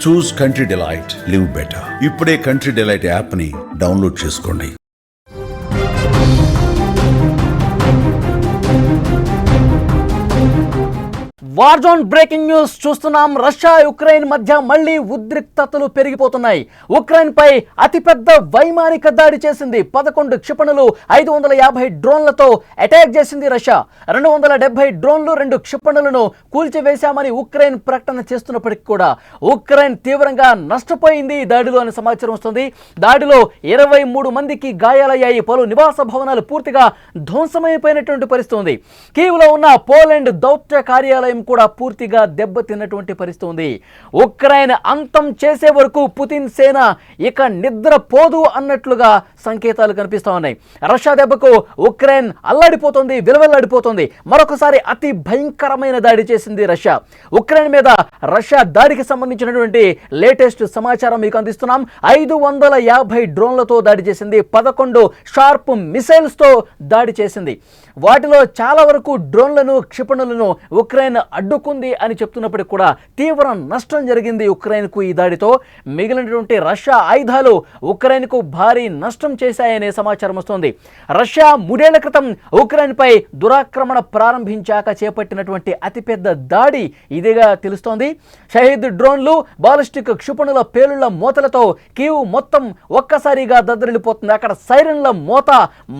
చూస్ country delight, live better. ఇప్పుడే country delight యాప్ని download చేసుకోండి. వార్ జోన్ బ్రేకింగ్ న్యూస్ చూస్తున్నాం. రష్యా యుక్రెయిన్ మధ్య మళ్లీ ఉద్రిక్తతలు పెరిగిపోతున్నాయి. ఉక్రెయిన్ పై అతిపెద్ద వైమానిక దాడి చేసింది. 11 క్షిపణులు 550 డ్రోన్లతో అటాక్ చేసింది రష్యా. 270 డ్రోన్లు 2 క్షిపణులను కూల్చివేశామని ఉక్రెయిన్ ప్రకటన చేస్తున్నప్పటికీ కూడా ఉక్రెయిన్ తీవ్రంగా నష్టపోయింది ఈ దాడిలో అని సమాచారం వస్తుంది. దాడిలో 23 మందికి గాయాలయ్యాయి. పలు నివాస భవనాలు పూర్తిగా ధ్వంసమైపోయినటువంటి పరిస్థితి ఉంది. కీవ్లో ఉన్న పోలాండ్ దౌత్య కార్యాలయం కూడా పూర్తిగా దెబ్బతిన్నటువంటి పరిస్థితి ఉంది. ఉక్రెయిన్ అంతం చేసే వరకు పుతిన్ సేన ఇక నిద్రపోదు అన్నట్లుగా సంకేతాలు కనిపిస్తూ ఉన్నాయి. రష్యా దెబ్బకు ఉక్రెయిన్ అల్లాడిపోతుంది, విలవెల్లాడిపోతుంది. మరొకసారి అతి భయంకరమైన దాడి చేసింది రష్యా. ఉక్రెయిన్ మీద రష్యా దాడికి సంబంధించినటువంటి లేటెస్ట్ సమాచారం మీకు అందిస్తున్నాం. 550 డ్రోన్లతో దాడి చేసింది. 11 షార్ప్ మిసైల్స్తో దాడి చేసింది. వాటిలో చాలా వరకు డ్రోన్లను క్షిపణులను ఉక్రెయిన్ అడ్డుకుంది అని చెప్తున్నప్పటికీ కూడా తీవ్ర నష్టం జరిగింది ఉక్రెయిన్కు ఈ దాడితో. మిగిలినటువంటి రష్యా ఆయుధాలు ఉక్రెయిన్కు భారీ నష్టం చేశాయనే సమాచారం వస్తోంది. రష్యా 3 ఏళ్ల క్రితం ఉక్రెయిన్పై దురాక్రమణ ప్రారంభించాక చేపట్టినటువంటి అతిపెద్ద దాడి ఇదిగా తెలుస్తోంది. షహీద్ డ్రోన్లు, బాలిస్టిక్ క్షిపణుల పేలుళ్ల మోతలతో కీవ్ మొత్తం ఒక్కసారిగా దద్దరిల్లిపోతుంది. అక్కడ సైరన్ల మోత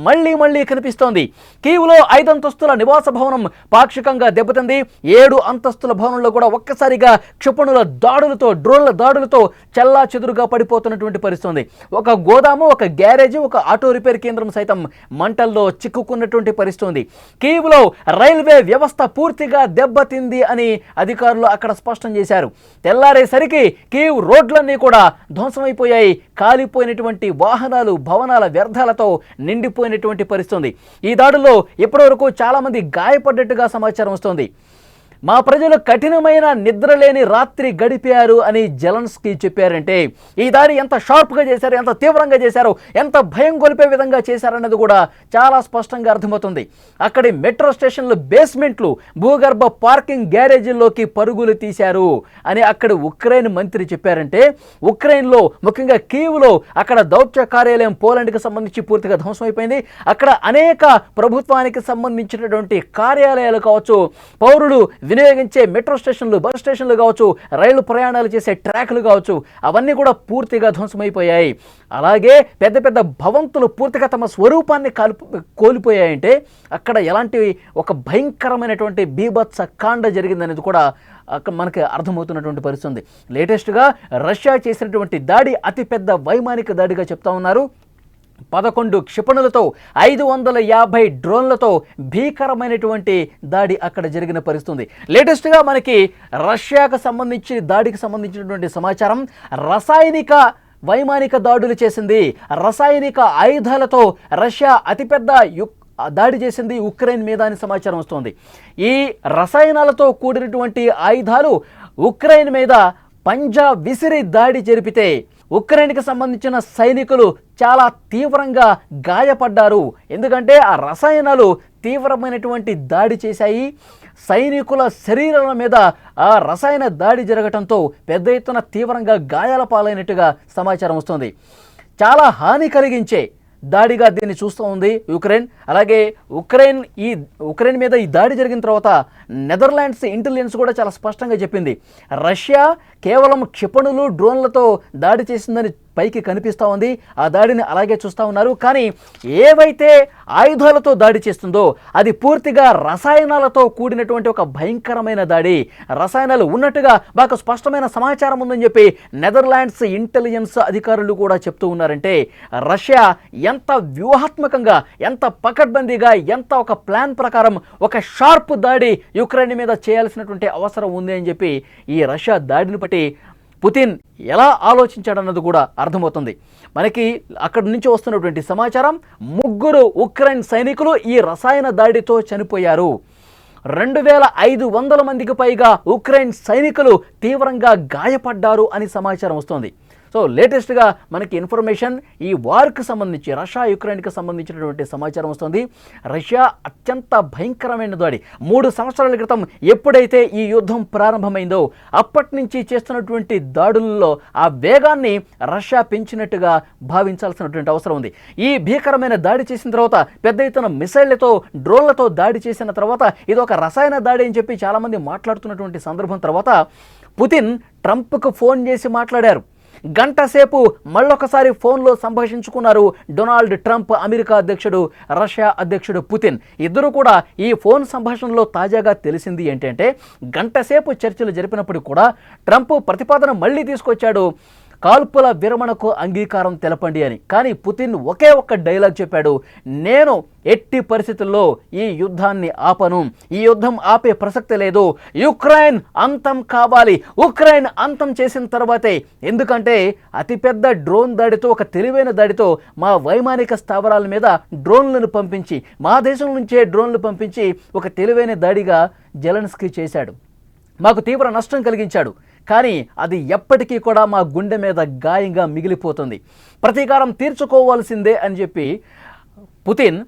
మళ్లీ కనిపిస్తోంది. కీవ్లో 5 అంతస్తుల నివాస భవనం పాక్షికంగా దెబ్బతింది. 7 అంతస్తుల భవనంలో కూడా ఒక్కసారిగా క్షిపణుల దాడులతో, డ్రోన్ల దాడులతో చెల్లా చెదురుగా పడిపోతున్నటువంటి పరిస్థితి. ఒక గోదాము, ఒక గ్యారేజ్, ఒక ఆటో రిపేర్ కేంద్రం సైతం మంటల్లో చిక్కుకున్నటువంటి పరిస్థితి. కీవ్లో రైల్వే వ్యవస్థ పూర్తిగా దెబ్బతింది అని అధికారులు అక్కడ స్పష్టం చేశారు. తెల్లారేసరికి కీవ్ రోడ్లన్నీ కూడా ధ్వంసమైపోయాయి. కాలిపోయినటువంటి వాహనాలు, భవనాల వ్యర్థాలతో నిండిపోయినటువంటి పరిస్థితి. ఈ దాడుల్లో ఇప్పటివరకు చాలా మంది గాయపడ్డట్టుగా సమాచారం వస్తోంది. మా ప్రజలు కఠినమైన నిద్రలేని రాత్రి గడిపారు అని జెలెన్స్కీ చెప్పారంటే ఈ దాడి ఎంత షార్ప్గా చేశారు, ఎంత తీవ్రంగా చేశారు, ఎంత భయం గొలిపే విధంగా చేశారన్నది కూడా చాలా స్పష్టంగా అర్థమవుతుంది. అక్కడి మెట్రో స్టేషన్లు బేస్మెంట్లు, భూగర్భ పార్కింగ్ గ్యారేజీల్లోకి పరుగులు తీశారు అని అక్కడ ఉక్రెయిన్ మంత్రి చెప్పారంటే ఉక్రెయిన్లో ముఖ్యంగా కీవ్లో అక్కడ దౌత్య కార్యాలయం పోలాండ్కి సంబంధించి పూర్తిగా ధ్వంసమైపోయింది. అక్కడ అనేక ప్రభుత్వానికి సంబంధించినటువంటి కార్యాలయాలు కావచ్చు, పౌరులు వినియోగించే మెట్రో స్టేషన్లు, బస్ స్టేషన్లు కావచ్చు, రైలు ప్రయాణాలు చేసే ట్రాక్లు కావచ్చు, అవన్నీ కూడా పూర్తిగా ధ్వంసమైపోయాయి. అలాగే పెద్ద పెద్ద భవంతులు పూర్తిగా తమ స్వరూపాన్ని కోల్పోయాయంటే అక్కడ ఎలాంటి ఒక భయంకరమైనటువంటి బీభత్స కాండ జరిగిందనేది కూడా మనకి అర్థమవుతున్నటువంటి పరిస్థితి ఉంది. లేటెస్ట్గా రష్యా చేసినటువంటి దాడి అతిపెద్ద వైమానిక దాడిగా చెప్తా ఉన్నారు. 11 క్షిపణులతో 550 డ్రోన్లతో భీకరమైనటువంటి దాడి అక్కడ జరిగిన పరిస్థితి. లేటెస్ట్గా మనకి రష్యాకు సంబంధించి దాడికి సంబంధించినటువంటి సమాచారం. రసాయనిక వైమానిక దాడులు చేసింది. రసాయనిక ఆయుధాలతో రష్యా అతిపెద్ద దాడి చేసింది ఉక్రెయిన్ మీద అని సమాచారం వస్తోంది. ఈ రసాయనాలతో కూడినటువంటి ఆయుధాలు ఉక్రెయిన్ మీద పంజా విసిరి దాడి జరిపితే ఉక్రెయిన్కి సంబంధించిన సైనికులు చాలా తీవ్రంగా గాయపడ్డారు. ఎందుకంటే ఆ రసాయనాలు తీవ్రమైనటువంటి దాడి చేశాయి. సైనికుల శరీరాల మీద ఆ రసాయన దాడి జరగడంతో పెద్ద ఎత్తున తీవ్రంగా గాయాల పాలైనట్టుగా సమాచారం వస్తుంది. చాలా హాని కలిగించే దాడిగా దీన్ని చూస్తూ ఉంది యుక్రెయిన్. అలాగే ఉక్రెయిన్ మీద ఈ దాడి జరిగిన తర్వాత నెదర్లాండ్స్ ఇంటెలిజెన్స్ కూడా చాలా స్పష్టంగా చెప్పింది, రష్యా కేవలం క్షిపణులు, డ్రోన్లతో దాడి చేసిందని పైకి కనిపిస్తూ ఉంది. ఆ దాడిని అలాగే చూస్తూ ఉన్నారు. కానీ ఏవైతే ఆయుధాలతో దాడి చేస్తుందో అది పూర్తిగా రసాయనాలతో కూడినటువంటి ఒక భయంకరమైన దాడి. రసాయనాలు ఉన్నట్టుగా మాకు స్పష్టమైన సమాచారం ఉందని చెప్పి నెదర్లాండ్స్ ఇంటెలిజెన్స్ అధికారులు కూడా చెప్తూ ఉన్నారంటే రష్యా ఎంత వ్యూహాత్మకంగా, ఎంత పకడ్బందీగా, ఎంత ఒక ప్లాన్ ప్రకారం ఒక షార్ప్ దాడి యుక్రెయిన్ మీద చేయాల్సినటువంటి అవసరం ఉంది అని చెప్పి ఈ రష్యా దాడిని బట్టి పుతిన్ ఎలా ఆలోచించాడన్నది కూడా అర్థమవుతుంది. మనకి అక్కడి నుంచి వస్తున్నటువంటి సమాచారం, 3 ఉక్రెయిన్ సైనికులు ఈ రసాయన దాడితో చనిపోయారు. 2500 మందికి పైగా ఉక్రెయిన్ సైనికులు తీవ్రంగా గాయపడ్డారు అని సమాచారం వస్తోంది. సో లేటెస్ట్గా మనకి ఇన్ఫర్మేషన్ ఈ వార్కి సంబంధించి రష్యా యుక్రెయిన్కి సంబంధించినటువంటి సమాచారం వస్తుంది. రష్యా అత్యంత భయంకరమైన దాడి 3 సంవత్సరాల క్రితం ఎప్పుడైతే ఈ యుద్ధం ప్రారంభమైందో అప్పటి నుంచి చేస్తున్నటువంటి దాడుల్లో ఆ వేగాన్ని రష్యా పెంచినట్టుగా భావించాల్సినటువంటి అవసరం ఉంది. ఈ భీకరమైన దాడి చేసిన తర్వాత పెద్ద ఎత్తున మిసైళ్లతో డ్రోన్లతో దాడి చేసిన తర్వాత ఇది ఒక రసాయన దాడి అని చెప్పి చాలామంది మాట్లాడుతున్నటువంటి సందర్భం తర్వాత పుతిన్ ట్రంప్కు ఫోన్ చేసి మాట్లాడారు. గంట సేపు మళ్ళొకసారి ఫోన్లో సంభాషించుకున్నారు డొనాల్డ్ ట్రంప్, అమెరికా అధ్యక్షుడు, రష్యా అధ్యక్షుడు పుతిన్. ఇద్దరు కూడా ఈ ఫోన్ సంభాషణలో తాజాగా తెలిసింది ఏంటంటే గంట సేపు చర్చలు జరిపినప్పుడు కూడా ట్రంప్ ప్రతిపాదన మళ్ళీ తీసుకొచ్చాడు, కాల్పుల విరమణకు అంగీకారం తెలపండి అని. కానీ పుతిన్ ఒకే ఒక్క డైలాగ్ చెప్పాడు, నేను ఎట్టి పరిస్థితుల్లో ఈ యుద్ధాన్ని ఆపను, ఈ యుద్ధం ఆపే ప్రసక్తి లేదు, యుక్రెయిన్ అంతం కావాలి, ఉక్రెయిన్ అంతం చేసిన తర్వాతే. ఎందుకంటే అతిపెద్ద డ్రోన్ దాడితో, ఒక తెలివైన దాడితో మా వైమానిక స్థావరాల మీద డ్రోన్లను పంపించి, మా దేశం నుంచే డ్రోన్లు పంపించి ఒక తెలివైన దాడిగా జెలెన్స్కీ చేశాడు, మాకు తీవ్ర నష్టం కలిగించాడు. కానీ అది ఎప్పటికీ కూడా మా గుండె మీద గాయంగా మిగిలిపోతుంది, ప్రతీకారం తీర్చుకోవాల్సిందే అని చెప్పి పుతిన్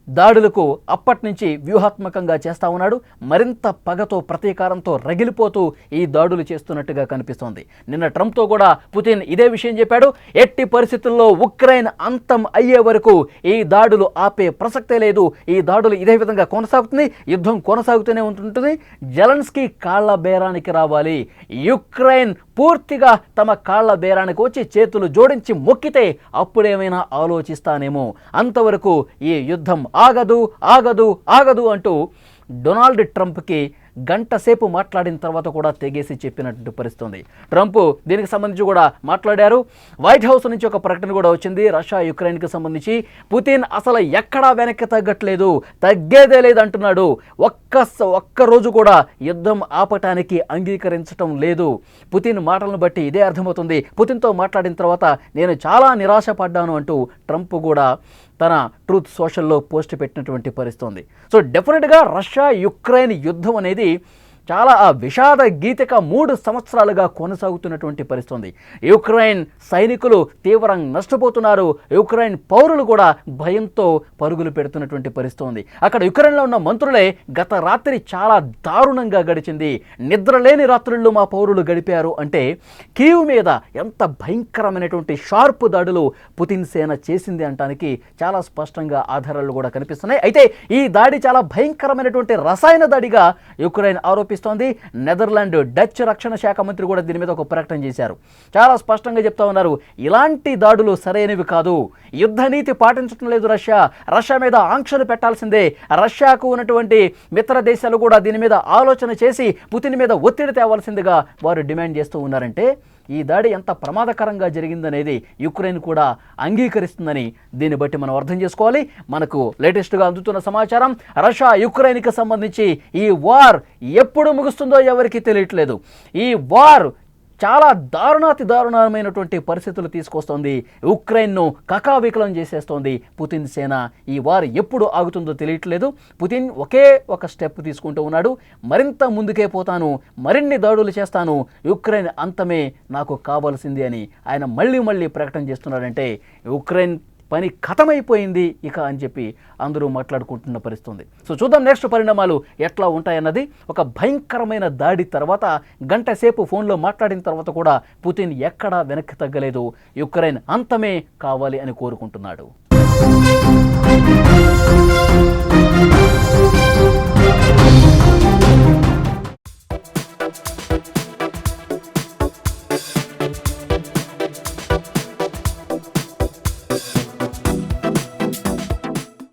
దాడులకు అప్పటి నుంచి వ్యూహాత్మకంగా చేస్తూ ఉన్నాడు. మరింత పగతో, ప్రతీకారంతో రగిలిపోతూ ఈ దాడులు చేస్తున్నట్టుగా కనిపిస్తోంది. నిన్న ట్రంప్తో కూడా పుతిన్ ఇదే విషయం చెప్పాడు, ఎట్టి పరిస్థితుల్లో ఉక్రెయిన్ అంతం అయ్యే వరకు ఈ దాడులు ఆపే ప్రసక్తే లేదు, ఈ దాడులు ఇదే విధంగా కొనసాగుతుంది, యుద్ధం కొనసాగుతూనే ఉంటుంది, జెలెన్స్కీ కాళ్ల బేరానికి రావాలి, యుక్రెయిన్ పూర్తిగా తమ కాళ్ల బేరానికి వచ్చి చేతులు జోడించి మొక్కితే అప్పుడేమైనా ఆలోచిస్తానేమో, అంతవరకు ఈ యుద్ధం ఆగదు ఆగదు ఆగదు అంటూ డొనాల్డ్ ట్రంప్కి గంట సేపు మాట్లాడిన తర్వాత కూడా తెగేసి చెప్పినట్టు పరిస్థితుంది. ట్రంప్ దీనికి సంబంధించి కూడా మాట్లాడారు. వైట్ హౌస్ నుంచి ఒక ప్రకటన కూడా వచ్చింది రష్యా యుక్రెయిన్కి సంబంధించి. పుతిన్ అసలు ఎక్కడా వెనక్కి తగ్గట్లేదు, తగ్గేదే లేదంటున్నాడు, ఒక్క రోజు కూడా యుద్ధం ఆపటానికి అంగీకరించడం లేదు. పుతిన్ మాటలను బట్టి ఇదే అర్థమవుతుంది. పుతిన్తో మాట్లాడిన తర్వాత నేను చాలా నిరాశపడ్డాను అంటూ ట్రంప్ కూడా తన ట్రూత్ సోషల్లో పోస్ట్ పెట్టినటువంటి పరిస్థితుంది. సో డెఫినెట్గా రష్యా యుక్రెయిన్ యుద్ధం అనేది చాలా విషాద గీతిక 3 సంవత్సరాలుగా కొనసాగుతున్నటువంటి పరిస్థితుంది. యుక్రెయిన్ సైనికులు తీవ్రంగా నష్టపోతున్నారు, యుక్రెయిన్ పౌరులు కూడా భయంతో పరుగులు పెడుతున్నటువంటి పరిస్థితుంది. అక్కడ యుక్రెయిన్లో ఉన్న మంత్రులే గత రాత్రి చాలా దారుణంగా గడిచింది, నిద్రలేని రాత్రుళ్ళు మా పౌరులు గడిపారు అంటే కీవ్ మీద ఎంత భయంకరమైనటువంటి షార్ప్ దాడులు పుతిన్ సేన చేసింది అనడానికి చాలా స్పష్టంగా ఆధారాలు కూడా కనిపిస్తున్నాయి. అయితే ఈ దాడి చాలా భయంకరమైనటువంటి రసాయన దాడిగా యుక్రెయిన్ ఆరోపిస్తుంది. నెదర్లాండ్, డచ్ రక్షణ శాఖ మంత్రి కూడా దీని మీద ఒక ప్రకటన చేశారు. చాలా స్పష్టంగా చెప్తా ఉన్నారు, ఇలాంటి దాడులు సరైనవి కాదు, యుద్ధ నీతి పాటించడం లేదు రష్యా మీద ఆంక్షలు పెట్టాల్సిందే. రష్యాకు ఉన్నటువంటి మిత్ర దేశాలు కూడా దీని మీద ఆలోచన చేసి పుతిన్ మీద ఒత్తిడి తేవాల్సిందిగా వారు డిమాండ్ చేస్తూ ఉన్నారంటే ఈ దాడి ఎంత ప్రమాదకరంగా జరిగిందనేది యుక్రెయిన్ కూడా అంగీకరిస్తుందని దీన్ని బట్టి మనం అర్థం చేసుకోవాలి. మనకు లేటెస్ట్గా అందుతున్న సమాచారం, రష్యా యుక్రెయిన్కి సంబంధించి ఈ వార్ ఎప్పుడు ముగుస్తుందో ఎవరికి తెలియట్లేదు. ఈ వార్ చాలా దారుణాతి దారుణమైనటువంటి పరిస్థితులు తీసుకొస్తోంది, ఉక్రెయిన్ను కకావికలం చేసేస్తోంది పుతిన్ సేన. ఈ వార్ ఎప్పుడు ఆగుతుందో తెలియట్లేదు. పుతిన్ ఒకే ఒక స్టెప్ తీసుకుంటూ ఉన్నాడు, మరింత ముందుకే పోతాను, మరిన్ని దాడులు చేస్తాను, యుక్రెయిన్ అంతమే నాకు కావాల్సింది అని ఆయన మళ్ళీ ప్రకటన చేస్తున్నాడంటే ఉక్రెయిన్ పని ఖతమైపోయింది ఇక అని చెప్పి అందరూ మాట్లాడుకుంటున్న పరిస్థితుంది. సో చూద్దాం నెక్స్ట్ పరిణామాలు ఎట్లా ఉంటాయన్నది. ఒక భయంకరమైన దాడి తర్వాత గంట సేపు ఫోన్లో మాట్లాడిన తర్వాత కూడా పుతిన్ ఎక్కడా వెనక్కి తగ్గలేదు, యుక్రెయిన్ అంతమే కావాలి అని కోరుకుంటున్నాడు.